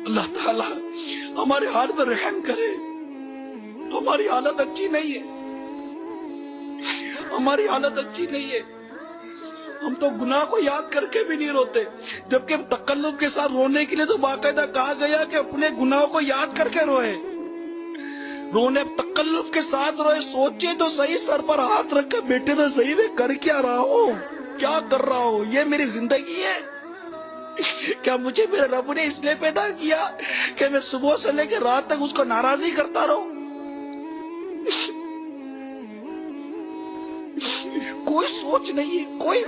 اللہ تعالیٰ ہمارے حال پر رحم کرے. ہماری حالت اچھی نہیں ہے, ہماری حالت اچھی نہیں ہے. ہم تو گناہ کو یاد کر کے بھی نہیں روتے, جبکہ تکلف کے ساتھ رونے کے لیے تو باقاعدہ کہا گیا کہ اپنے گناہوں کو یاد کر کے روئے. رونے تکلف کے ساتھ روئے. سوچے تو صحیح, سر پر ہاتھ رکھ کے بیٹھے تو صحیح, میں کر کیا رہا ہوں, کیا کر رہا ہوں, یہ میری زندگی ہے. کیا مجھے میرے رب نے اس لیے پیدا کیا کہ میں صبح سے لے کے رات تک اس کو ناراضی کرتا رہوں؟ کوئی سوچ نہیں ہے, کوئی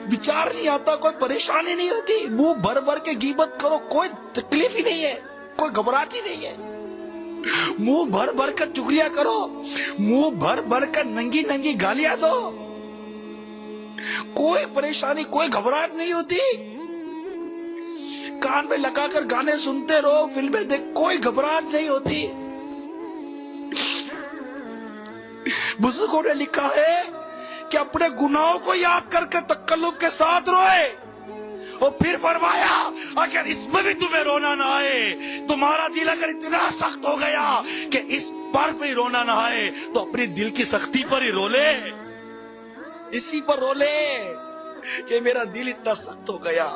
بچار نہیں آتا, کوئی پریشانی نہیں ہوتی. منہ بھر بھر کے غیبت کرو, کوئی تکلیف ہی نہیں ہے, کوئی گھبراہٹ ہی نہیں ہے. منہ بھر بھر کر چغلیاں کرو, منہ بھر بھر کر ننگی ننگی گالیاں دو, کوئی پریشانی, کوئی گھبراہٹ نہیں ہوتی. کان میں لگا کر گانے سنتے رہو, فلمیں دیکھ, کوئی گھبراہٹ نہیں ہوتی. بزرگوں نے لکھا ہے کہ اپنے گناہوں کو یاد کر کے تکلف کے ساتھ روئے, اور پھر فرمایا اگر اس میں بھی تمہیں رونا نہ آئے, تمہارا دل اگر اتنا سخت ہو گیا کہ اس پر بھی رونا نہ آئے, تو اپنی دل کی سختی پر ہی رو لے, اسی پر رو لے کہ میرا دل اتنا سخت ہو گیا,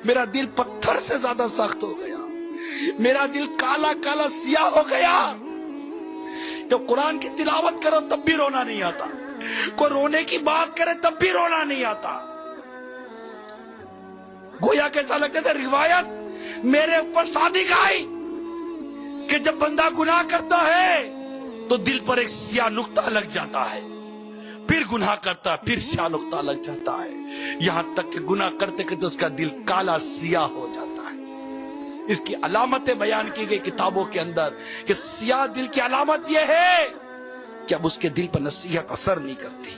میرا دل پتھر سے زیادہ سخت ہو گیا, میرا دل کالا کالا سیاہ ہو گیا. جب قرآن کی تلاوت کرو تب بھی رونا نہیں آتا, کوئی رونے کی بات کرے تب بھی رونا نہیں آتا. گویا کیسا لگتا تھا, روایت میرے اوپر صادق آئی کہ جب بندہ گناہ کرتا ہے تو دل پر ایک سیاہ نقطہ لگ جاتا ہے, پھر گناہ کرتا ہے پھر سیاہ نقطہ لگ جاتا ہے, یہاں تک کہ گناہ کرتے کرتے اس کا دل کالا سیاہ ہو جاتا ہے. اس کی علامتیں بیان کی گئی کتابوں کے اندر کہ سیاہ دل کی علامت یہ ہے کہ اب اس کے دل پر نصیحت اثر نہیں کرتی.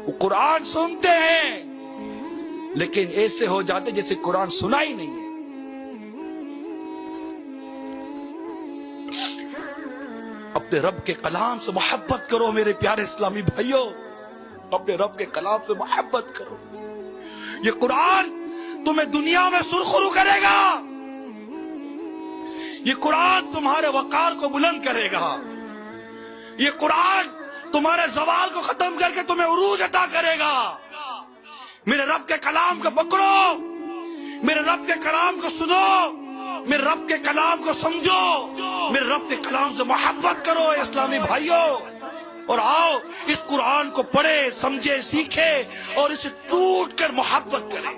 وہ قرآن سنتے ہیں لیکن ایسے ہو جاتے جیسے قرآن سنا ہی نہیں ہے. اپنے رب کے کلام سے محبت کرو میرے پیارے اسلامی بھائیوں, اپنے رب کے کلام سے محبت کرو. یہ قرآن تمہیں دنیا میں سرخرو کرے گا, یہ قرآن تمہارے وقار کو بلند کرے گا, یہ قرآن تمہارے زوال کو ختم کر کے تمہیں عروج عطا کرے گا. میرے رب کے کلام کو پکڑو, میرے رب کے کلام کو سنو, میرے رب کے کلام کو سمجھو, میرے رب کے کلام سے محبت کرو اسلامی بھائیوں, اور آؤ اس قرآن کو پڑھے, سمجھے, سیکھے اور اسے ٹوٹ کر محبت کرے,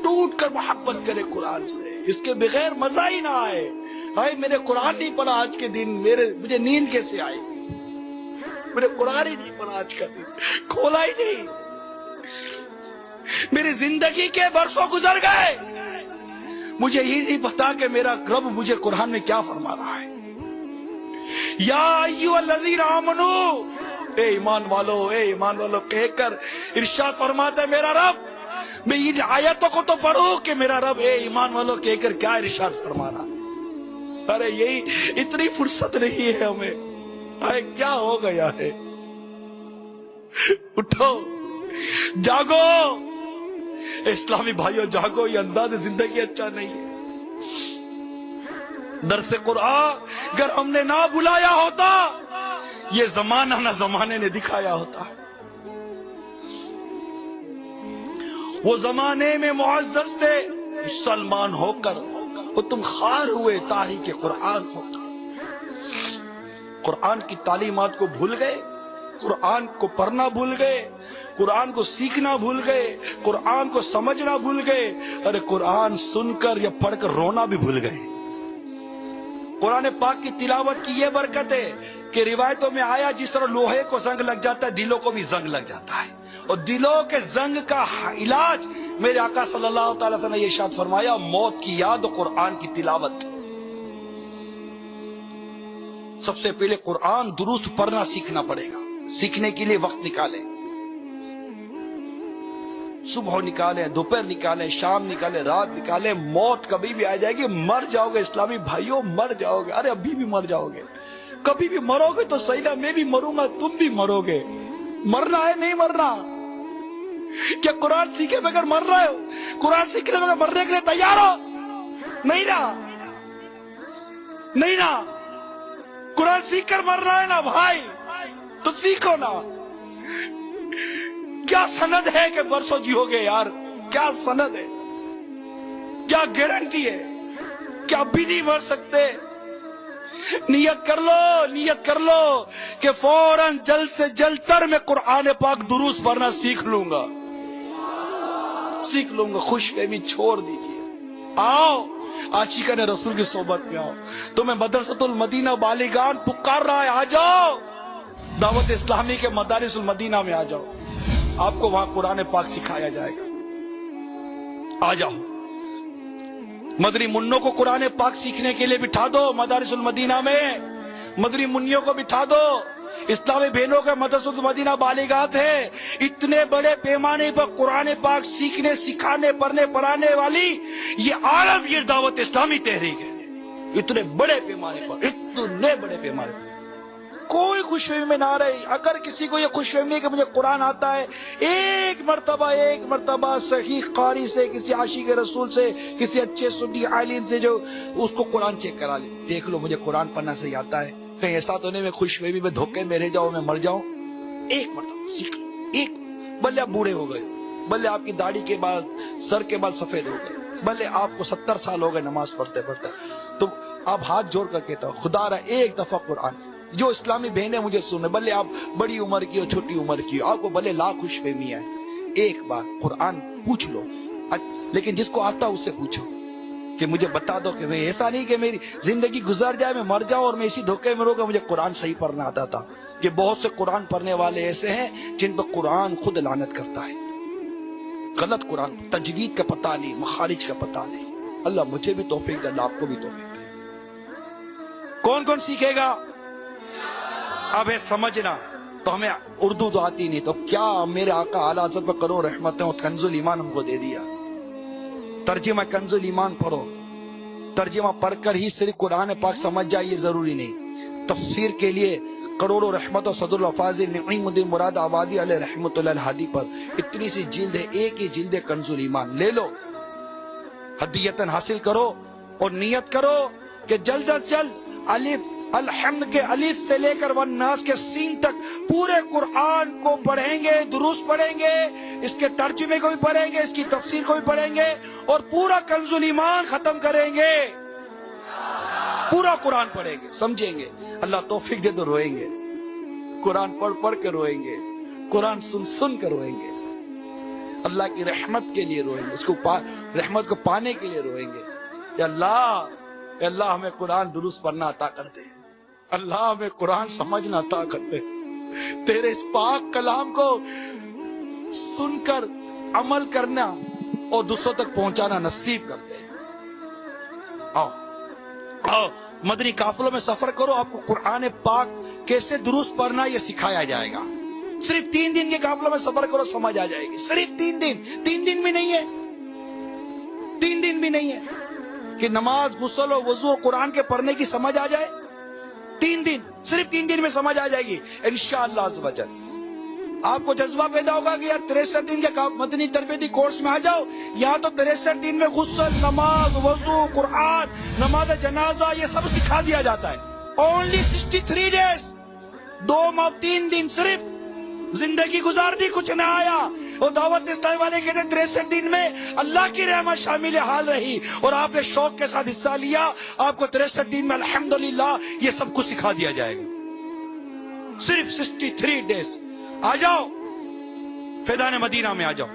ٹوٹ کر محبت کرے قرآن سے. اس کے بغیر مزہ ہی نہ آئے. ہائے میرے قرآن نہیں پڑھا آج کے دن, مجھے نیند کیسے آئے گی, میرے قرآن ہی نہیں پڑھا آج کا دن, کھولا ہی نہیں. میری زندگی کے برسوں گزر گئے, مجھے ہی نہیں پتا کہ میرا رب مجھے قرآن میں کیا فرما رہا ہے. یا ایھا الذین آمنو, اے ایمان والو, اے ایمان والو کہہ کر ارشاد فرماتا ہے میرا رب. میں ان آیتوں کو تو پڑھوں کہ میرا رب اے ایمان والو کہہ کر کیا ارشاد فرما رہا ہے. ارے یہی اتنی فرصت نہیں ہے ہمیں, ارے کیا ہو گیا ہے. اٹھو, جاگو اسلامی بھائیوں, جاگو. یہ انداز زندگی اچھا نہیں ہے. درس قرآن اگر ہم نے نہ بلایا ہوتا, یہ زمانہ نہ زمانے نے دکھایا ہوتا ہے. وہ زمانے میں معزز تھے مسلمان ہو کر, وہ تم خار ہوئے تاریخ قرآن ہو کر. قرآن کی تعلیمات کو بھول گئے, قرآن کو پڑھنا بھول گئے, قرآن کو سیکھنا بھول گئے, قرآن کو سمجھنا بھول گئے. ارے قرآن سن کر یا پڑھ کر رونا بھی بھول گئے. قرآن پاک کی تلاوت کی یہ برکت ہے کہ روایتوں میں آیا جس طرح لوہے کو زنگ لگ جاتا ہے, دلوں کو بھی زنگ لگ جاتا ہے, اور دلوں کے زنگ کا علاج میرے آقا صلی اللہ تعالی وسلم نے یہ ارشاد فرمایا, موت کی یاد و قرآن کی تلاوت. سب سے پہلے قرآن درست پڑھنا سیکھنا پڑے گا. سیکھنے کے لیے وقت نکالیں, صبح نکالیں, دوپہر نکالیں, شام نکالیں, رات نکالیں. موت کبھی بھی آ جائے گی, مر جاؤ گے اسلامی بھائیوں, مر جاؤ گے. ارے ابھی بھی مر جاؤ گے, کبھی بھی مرو گے تو صحیح نا, میں بھی مروں گا, تم بھی مرو گے. مرنا ہے نہیں مرنا, کیا قرآن سیکھے بغیر مر رہے ہو؟ قرآن سیکھنے بغیر مرنے کے لیے تیار ہو؟ نہیں نا. नहीं ना, कुरान सीख कर मर रहा है ना भाई, तो सीखो ना। क्या सनद है कि बरसों जियोगे यार, क्या सनद है, क्या गारंटी है, क्या अभी नहीं मर सकते। नियत कर लो कि फौरन जल्द से जल्द तर में कुरान पाक दुरूस पढ़ना सीख लूंगा। खुशफहमी छोड़ दीजिए, आओ आशिका ने रसूल की सोबत में आओ। तुम्हें मदरसतुल मदीना बालिगान पुकार रहा है, आ जाओ दावत इस्लामी के मदारिसुल मदीना में आ जाओ, आपको वहां कुरान पाक सिखाया जाएगा। आ जाओ, मदरी मुन्नों को कुरान पाक सीखने के लिए बिठा दो मदारिसुल मदीना में, मदरी मुन्नियों को बिठा दो। इस्लामी बहनों का मदरसुल मदीना बालिगात है। इतने बड़े पैमाने पर कुरान पाक सीखने, सिखाने, पढ़ने, पढ़ाने वाली ये आलमगीर दावत इस्लामी तहरीक है। इतने बड़े पैमाने पर कोई खुशफहमी में ना रहे। अगर किसी को ये खुशफहमी है कि मुझे कुरान आता है, एक मर्तबा सही कारी से, किसी आशिक रसूल से, किसी अच्छे सुन्नी आलिम से जो उसको कुरान चेक करा ले, देख लो मुझे कुरान पढ़ना सही आता है, कहीं ऐसा तो नहीं मैं खुशफहमी में धोखे में रह जाऊं, मैं मर जाऊं। एक मर्तबा सीख लो, एक भले आप बूढ़े हो गए, भले आपकी दाढ़ी के बाद सर के बाल सफेद हो गए, भले आपको 70 साल हो गए नमाज पढ़ते पढ़ते, तो आप हाथ जोड़ कर कहता हो खुदा रहा एक दफा कुरान जो इस्लामी बहनें मुझे सुने, भले आप बड़ी उम्र की हो छोटी उम्र की हो, आपको भले लाख खुशफहमी है, एक बार कुरान पूछ लो। लेकिन जिसको आता उससे पूछो कि मुझे बता दो कि भाई ऐसा नहीं कि मेरी जिंदगी गुजर जाए, मैं मर जाऊं और मैं इसी धोखे में रहूंगा, मुझे कुरान सही पढ़ना आता था। कि बहुत से कुरान पढ़ने वाले ऐसे हैं जिन पर कुरान खुद लानत करता है, गलत कुरान, तजवीद का पता नहीं, मखारिज का पता नहीं। अल्लाह मुझे भी तौफीक दे, अल्लाह आपको भी तौफीक दे। कौन कौन सीखेगा? अब है समझना, तो हमें उर्दू तो आती नहीं, तो क्या मेरे आका आला हज़रत पर करो रहमत है, कंजुल ईमान हमको दे दिया। तर्जुमा कंजुल ईमान पढ़ो, तर्जुमा पढ़कर ही सिर्फ कुरान पाक समझ जाए ये जरूरी नहीं। तफसीर के लिए करोड़ों रहमत और सदरुल अफाजिल नईमुद्दीन मुराद आबादी अलैहि रहमतुल्लाह हादी पर इतनी सी जिल्द है, एक ही जिल्द है कंजुल ईमान, ले लो, हदियतन हासिल करो और नियत करो कि जल्द अज जल्द अलिफ अलहम्द के अलिफ से लेकर वन्नास के सीन तक पूरे कुरान को पढ़ेंगे, दुरूस पढ़ेंगे, इसके तर्जुमे को भी पढ़ेंगे, इसकी तफसीर को भी पढ़ेंगे और पूरा कंजुल ईमान खत्म करेंगे, पूरा कुरान पढ़ेंगे, समझेंगे। अल्लाह तौफीक दे तो रोएंगे, कुरान पढ़ पढ़ के रोएंगे, कुरान सुन सुन कर रोएंगे, अल्लाह की रहमत के लिए रोएंगे, उसको रहमत को पाने के लिए रोएंगे। या अल्लाह हमें कुरान दुरुस्त पढ़ना अता कर दे, अल्लाह हमें कुरान समझना अता कर दे, तेरे इस पाक कलाम को सुनकर अमल करना और दूसरों तक पहुंचाना नसीब कर दे। आओ मदनी काफिलों में सफर करो, आपको कुरान पाक कैसे दुरुस्त पढ़ना ये सिखाया जाएगा। सिर्फ 3 दिन के काफिलों में सफर करो, समझ आ जाएगी। सिर्फ 3 दिन भी नहीं है, 3 दिन भी नहीं है कि नमाज, गुस्ल और वजू और कुरान के पढ़ने की समझ आ जाए। 3 दिन, सिर्फ 3 दिन में समझ आ जाएगी इंशाअल्लाह अज़्ज़ व जल। आपको जज्बा पैदा होगा कि यार 63 दिन के मदनी तरबियती कोर्स में आ जाओ, यहाँ तो 63 दिन में गुस्ल, नमाज, वजू, कुरान, नमाज जनाजा ये सब सिखा दिया जाता है। ओनली 63 डेज, 2 माह 3 दिन सिर्फ जिंदगी गुजार दी, कुछ ना आया। और दावत इस्लामी वाले कहते 63 दिन में अल्लाह की रहमत शामिल हाल रही और आपने शौक के साथ हिस्सा लिया, आपको 63 दिन में अल्हम्दुलिल्लाह ये सब कुछ सिखा दिया जाएगा। सिर्फ 63 डेज। आ जाओ फैदान मदीना में आ जाओ।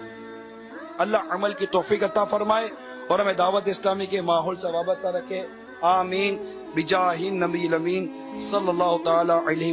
अल्लाह अमल की तौफीक अता फरमाए और हमें दावत इस्लामी के माहौल से वाबस्ता रखे। आमीन बिजाहिन नबी अमीन सल्लल्लाहु तआला अलैहि